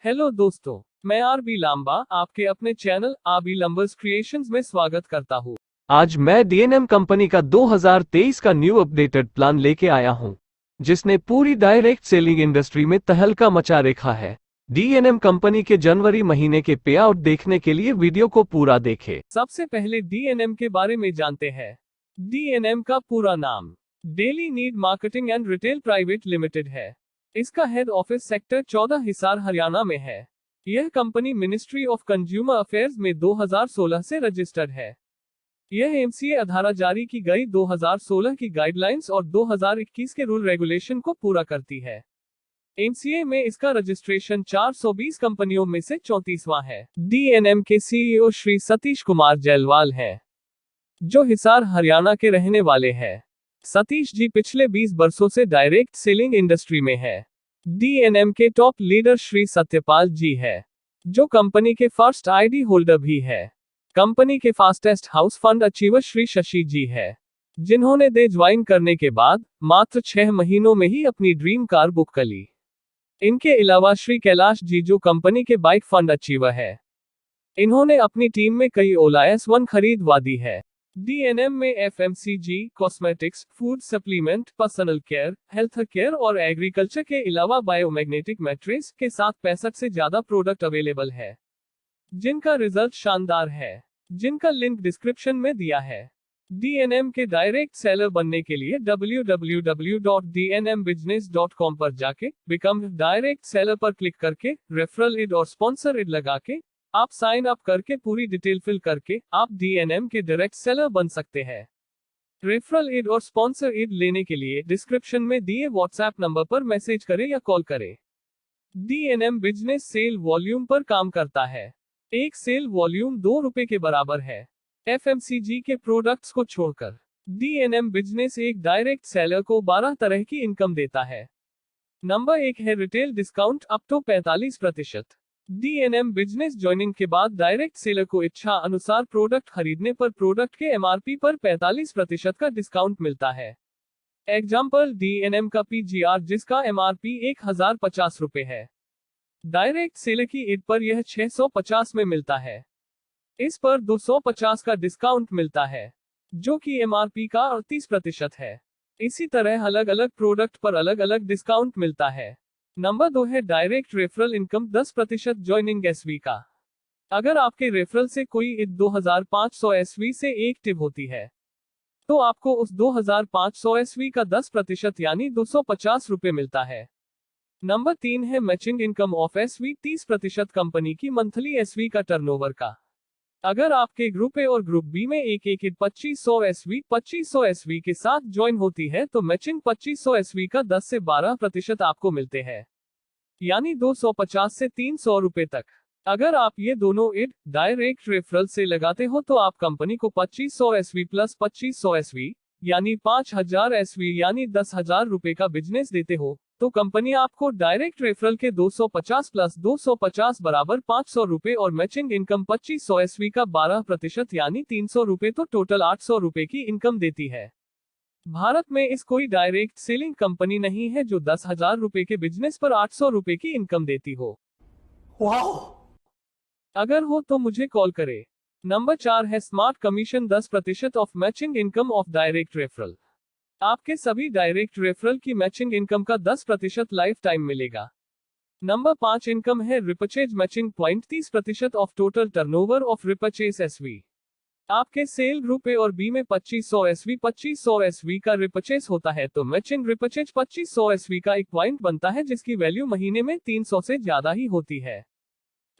Hello दोस्तों, मैं RB Lamba आपके अपने चैनल आरबी लंबर्स क्रिएशंस में स्वागत करता हूँ। आज मैं डीएनएम कंपनी का 2023 का न्यू अपडेटेड प्लान लेके आया हूं, जिसने पूरी डायरेक्ट सेलिंग इंडस्ट्री में तहलका मचा रखा है। डीएनएम कंपनी के जनवरी महीने के पे आउट देखने के लिए वीडियो को पूरा देखें। सबसे पहले डीएनएम के बारे में जानते हैं। डीएनएम का पूरा नाम daily need marketing and retail private limited है। इसका head office sector 14 Hisar Haryana में है। यह company ministry of consumer affairs में 2016 से रजिस्टर्ड है। यह एमसीए आधारा जारी की गई 2016 की गाइडलाइंस और 2021 के रूल रेगुलेशन को पूरा करती है। एमसीए में इसका रजिस्ट्रेशन 420 कंपनियों में से 34वां है। डीएनएम के सीईओ श्री सतीश कुमार जैलवाल हैं, जो हिसार हरियाणा के रहने वाले हैं। सतीश जी पिछले 20 वर्षों से डायरेक्ट सेलिंग इंडस्ट्री में है। डीएनएम के टॉप लीडर श्री सत्यपाल जी है, जो कंपनी के फर्स्ट आईडी होल्डर भी है। कंपनी के fastest house fund achiever Shri Shashi ji है, जिन्होंने दे ज्वाइन करने के बाद मात्र 6 महीनों में ही अपनी ड्रीम कार बुक कर ली। इनके अलावा श्री कैलाश जी, जो कंपनी के बाइक फंड अचीवर है। इन्होंने अपनी टीम में कई ओला S1 खरीदवा दी है। डीएनएम में FMCG, cosmetics, food supplement, personal care, health care और एग्रीकल्चर के अलावा बायोमैग्नेटिक मैट्रेस के साथ 65 से ज्यादा प्रोडक्ट अवेलेबल है, जिनका रिजल्ट शानदार है, जिनका लिंक डिस्क्रिप्शन में दिया है। डीएनएम के डायरेक्ट सेलर बनने के लिए www.dnmbusiness.com पर जाके बिकम डायरेक्ट सेलर पर क्लिक करके रेफरल इड और स्पॉन्सर इड लगा के आप साइन अप करके पूरी डिटेल फिल करके आप डीएनएम के डायरेक्ट सेलर बन सकते हैं। रेफरल इड और स्पॉन्सर इड लेने के लिए डिस्क्रिप्शन में दिए व्हाट्सएप नंबर पर मैसेज करें या कॉल करें। डीएनएम बिजनेस सेल वॉल्यूम पर काम करता है। एक सेल वॉल्यूम 2 रुपए के बराबर है। एफएमसीजी के प्रोडक्ट्स को छोड़कर डीएनएम बिजनेस एक डायरेक्ट सेलर को 12 तरह की इनकम देता है। नंबर 1 है retail discount up to 45%। DNM business joining के बाद डायरेक्ट सेलर को इच्छा अनुसार प्रोडक्ट खरीदने पर प्रोडक्ट के एमआरपी पर 45% का डिस्काउंट मिलता है। एग्जाम्पल डीएनएम का पीजीआर, जिसका एमआरपी 1050 रुपए है, डायरेक्ट सेलर की इड पर यह 650 में मिलता है। इस पर 250 का डिस्काउंट मिलता है, जो कि एमआरपी का 38% है। इसी तरह अलग अलग प्रोडक्ट पर अलग अलग डिस्काउंट मिलता है। नंबर 2 है direct referral income 10% joining SV का। अगर आपके रेफरल से कोई इड 2500 एसवी से एक टिप होती है, तो आपको उस 2500 एसवी का 10% यानी 250 रुपए मिलता है। नंबर 3 है matching income of SV 30% company की मंथली एसवी का टर्नओवर का। अगर आपके ग्रुप ए और ग्रुप बी में एक इड 2500 एसवी के साथ ज्वाइन होती है, तो मैचिंग 2500 एसवी का 10 से 12% आपको मिलते हैं, यानी 250 से 300 रुपए तक। अगर आप ये दोनों इड डायरेक्ट रेफरल से लगाते हो, तो आप कंपनी को 2500 एसवी प्लस 2500 एसवी यानी 5000 एसवी यानी 10,000 रुपए का बिजनेस देते हो, तो कंपनी आपको डायरेक्ट रेफरल के 250 प्लस 250 बराबर 500 रुपए और मैचिंग इनकम 2500 एसवी का 12% यानी 300 रुपए, तो टोटल 800 रुपए की इनकम देती है। भारत में इस कोई डायरेक्ट सेलिंग कंपनी नहीं है जो 10,000 रुपए के बिजनेस पर 800 रुपए की इनकम देती हो। वाओ! अगर हो तो मुझे कॉल करें। नंबर 4 है smart commission 10% of matching income of direct referral. आपके सभी डायरेक्ट रेफरल की मैचिंग इनकम का 10% लाइफ टाइम मिलेगा। नंबर 5 इनकम है repurchase matching point 30% of total turnover of repurchase SV. आपके सेल ग्रुप ए और बी में 2500 एसवी का रिपर्चेज होता है, तो मैचिंग रिपर्चेज 2500 एसवी का एक पॉइंट बनता है, जिसकी वैल्यू महीने में 300 से ज्यादा ही होती है।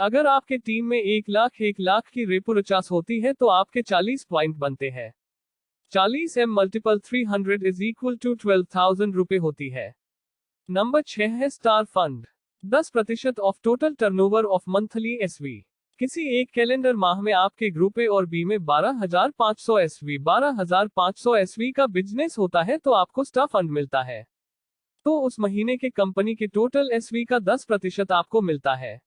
अगर आपके टीम में 1 लाख की रिपर्चेज होती है, तो आपके 40 पॉइंट बनते हैं। 40 m multiple 300 is equal to 12,000 रुपए होती है। नंबर 6 है star fund 10% of total turnover of monthly SV. किसी एक कैलेंडर माह में आपके ग्रुप ए और बी में 12,500 एसवी का बिजनेस होता है, तो आपको स्टार फंड मिलता है, तो उस महीने के कंपनी के टोटल एसवी का 10% आपको मिलता है,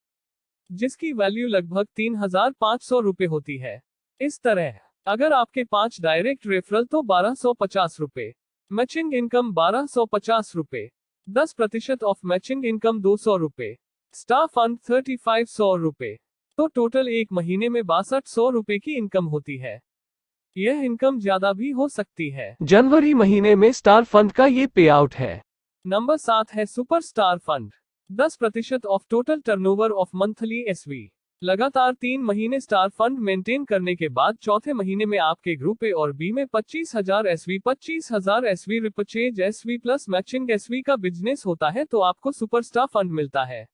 जिसकी वैल्यू लगभग 3,500 रुपए होती है। इस तरह अगर आपके 5 डायरेक्ट रेफरल तो 1250 रुपए, मैचिंग इनकम 1250 रुपए, 10% ऑफ मैचिंग इनकम 200 रुपए, स्टार फंड 3500 रुपए। तो टोटल एक महीने में 6200 रुपए की इनकम होती है। यह इनकम ज्यादा भी हो सकती है। जनवरी महीने में स्टार फंड का ये पे आउट है। नंबर 7 है super star fund. 10% of total turnover of monthly SV. लगातार 3 महीने स्टार फंड मेंटेन करने के बाद चौथे महीने में आपके ग्रुप ए और बी में 25,000 SV 25,000 SV repurchase SV plus matching SV का बिजनेस होता है तो आपको सुपर स्टार फंड मिलता है।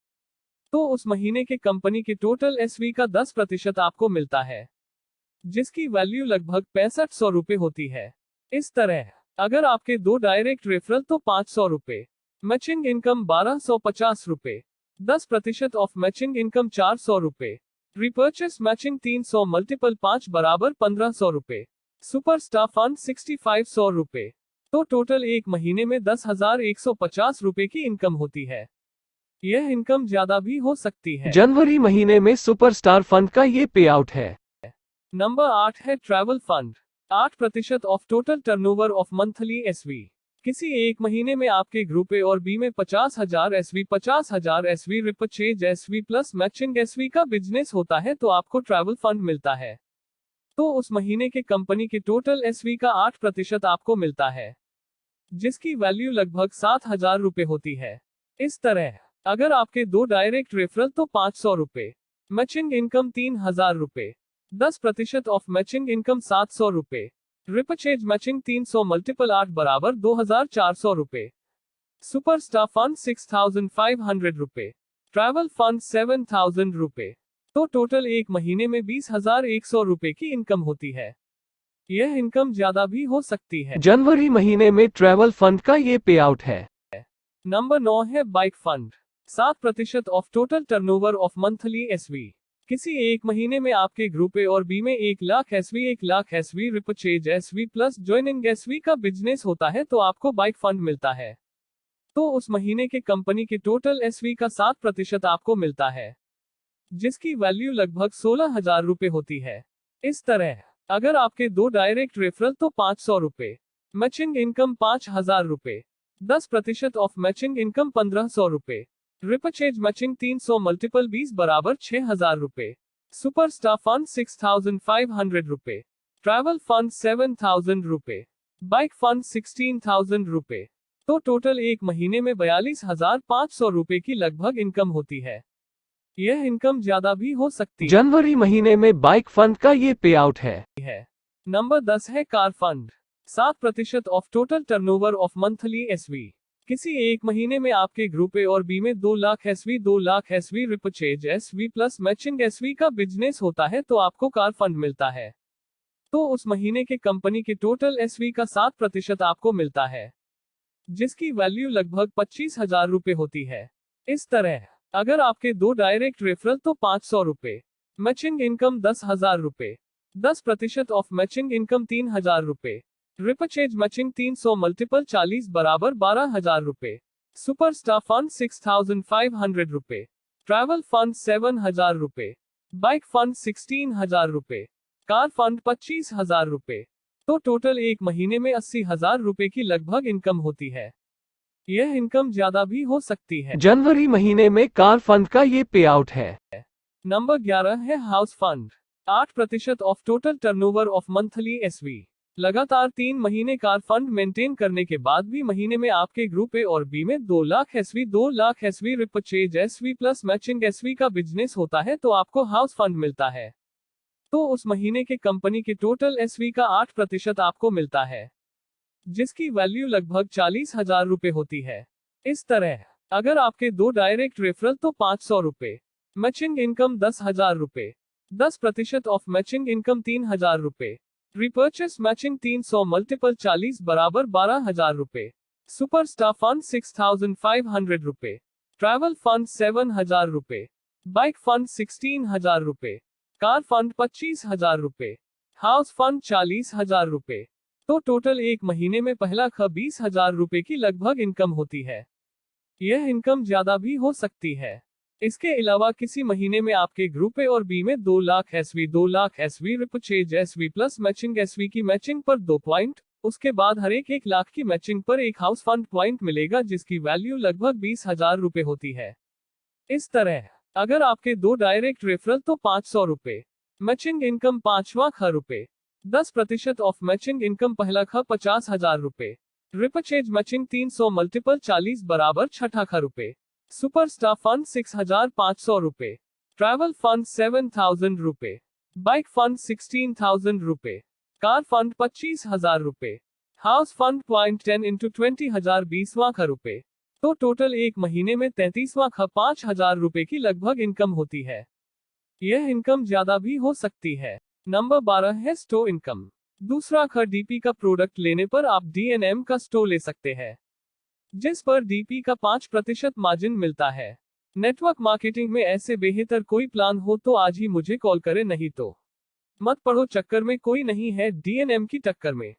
तो उस महीने के कंपनी के टोटल एसवी का 10% आपको मिलता है, जिसकी वैल्यू लगभग 6500 रुपए होती है। इस तरह अगर आपके 2 डायरेक्ट रेफरल तो 500 रुपए, मैचिंग इनकम 1250 रुपए, 10% ऑफ मैचिंग इनकम 400 रुपए, रिपर्चेस मैचिंग 300 मल्टीपल 5 बराबर 1500 रुपए, सुपर स्टार फंड 6500 रुपए। तो टोटल एक महीने में 10,150 रुपए की इनकम होती है। यह इनकम ज्यादा भी हो सकती है। जनवरी महीने में सुपर स्टार फंड का ये पे आउट है। नंबर 8 है travel fund. 8% of total turnover of monthly SV. किसी एक महीने में आपके ग्रुप ए और बी में 50,000 SV 50,000 SV repurchase SV plus matching SV का बिजनेस होता है तो आपको ट्रैवल फंड मिलता है। तो उस महीने के कंपनी के टोटल एसवी का 8% आपको मिलता है, जिसकी वैल्यू लगभग 7,000 रुपए होती है। इस तरह अगर आपके 2 डायरेक्ट रेफरल तो 500 रुपए, मैचिंग इनकम 3,000 रुपए, 10% ऑफ मैचिंग इनकम 700 रुपए, रिपरचेज मैचिंग 300 मल्टीपल 8 बराबर 2,400 रुपए, सुपर स्टार फंड 6,500 रुपए, ट्रैवल फंड 7,000 रुपए। तो टोटल एक महीने में 20,100 रुपए की इनकम होती है। यह इनकम ज्यादा भी हो सकती है। जनवरी महीने में ट्रैवल फंड का ये पे आउट है। नंबर 9 है bike fund. 7% of total turnover of monthly SV. किसी एक महीने में आपके ग्रुप ए और बी में 1,00,000 SV 1,00,000 SV repurchase SV plus joining SV का बिजनेस होता है तो आपको बाइक फंड मिलता है। तो उस महीने के कंपनी के टोटल एसवी का 7% आपको मिलता है, जिसकी वैल्यू लगभग 16,000 रुपए होती है। इस तरह अगर आपके 2 डायरेक्ट रेफरल तो 500 रुपए, मैचिंग इनकम 5,000 रुपए, 10% ऑफ मैचिंग इनकम 1,500 रुपए, रिपरचेज मैचिंग 300 मल्टीपल 20 बराबर 6,000 रुपए, सुपर स्टार फंड 6,500 रुपए, ट्रैवल फंड 7,000 रुपए, बाइक फंड 16,000 रुपए। तो टोटल एक महीने में 42,500 रुपए की लगभग इनकम होती है। यह इनकम ज्यादा भी हो सकती है। जनवरी महीने में बाइक फंड का ये पे आउट है। नंबर 10 है car fund. 7% of total turnover of monthly SV. किसी एक महीने में आपके ग्रुप ए और बी में 2,00,000 SV 2,00,000 SV repurchase SV plus matching SV का बिजनेस होता है तो आपको कार फंड मिलता है। तो उस महीने के कंपनी के टोटल एसवी का 7% आपको मिलता है, जिसकी वैल्यू लगभग 25,000 रुपए होती है। इस तरह अगर आपके 2 डायरेक्ट रेफरल तो 500 रुपए, मैचिंग इनकम 10,000 रुपए, 10% ऑफ मैचिंग इनकम 3,000 रुपए, रिपरचेज मैचिंग 300 मल्टीपल 40 बराबर 12,000 रुपए, सुपर स्टार फंड 6,500 रुपए, ट्रैवल फंड 7,000 रुपए, बाइक फंड 16,000 रुपए, कार फंड 25,000 रुपए। तो टोटल एक महीने में 80,000 रुपए की लगभग इनकम होती है। यह इनकम ज्यादा भी हो सकती है। जनवरी महीने में कार फंड का ये पे आउट है। नंबर 11 है house fund. 8% of total turnover of monthly SV. लगातार 3 महीने कार फंड मेंटेन करने के बाद भी महीने में आपके ग्रुप ए और बी में 2,00,000 SV 2,00,000 SV repurchase SV plus matching SV का बिजनेस होता है तो आपको हाउस फंड मिलता है। तो उस महीने के कंपनी के टोटल एसवी का 8% आपको मिलता है, जिसकी वैल्यू लगभग 40,000 रुपए होती है। इस तरह अगर आपके 2 डायरेक्ट रेफरल तो 500 रुपए, मैचिंग इनकम 10,000 रुपए, 10% ऑफ मैचिंग इनकम 3,000 रुपए, रिपर्चेस मैचिंग 300 मल्टीपल 40 बराबर 12,000 रुपए, सुपर स्टार फंड 6,500 रुपए, ट्रैवल फंड 7,000 रुपए, बाइक फंड 16,000 रुपए, कार फंड 25,000 रुपए, हाउस फंड 40,000 रुपए। तो टोटल एक महीने में पहला 20,000 रुपए की लगभग इनकम होती है। यह इनकम ज्यादा भी हो सकती है। इसके अलावा किसी महीने में आपके ग्रुप ए और बी में 2,00,000 SV 2,00,000 SV repurchase SV plus matching SV की मैचिंग पर 2 पॉइंट, उसके बाद हर एक 1,00,000 की मैचिंग पर एक हाउस फंड पॉइंट मिलेगा जिसकी वैल्यू लगभग 20,000 रुपए होती है। इस तरह अगर आपके 2 डायरेक्ट रेफरल तो 500 रुपए, मैचिंग इनकम 5वां ख रुपए, 10% ऑफ मैचिंग इनकम पहला ख 50,000 रुपए, रिपरचेज मैचिंग 300 मल्टीपल 40 बराबर छठा ख रुपए, सुपरस्टार फंड 6,500 रुपए, ट्रैवल फंड 7,000 रुपए, बाइक फंड 16,000 रुपए, कार फंड 25,000 रुपए, हाउस फंड 0.10 इंटू 20,000 20वां ख रुपए, तो टोटल एक महीने में 33वां ख 5,000 रुपए की लगभग इनकम होती है। यह इनकम ज्यादा भी हो सकती है। नंबर 12 है स्टोर इनकम। दूसरा ख डीपी का प्रोडक्ट लेने पर आप डीएनएम का स्टोर ले सकते हैं, जिस पर डीपी का 5% मार्जिन मिलता है। नेटवर्क मार्केटिंग में ऐसे बेहतर कोई प्लान हो तो आज ही मुझे कॉल करें, नहीं तो मत पड़ो चक्कर में, कोई नहीं है डीएनएम की टक्कर में।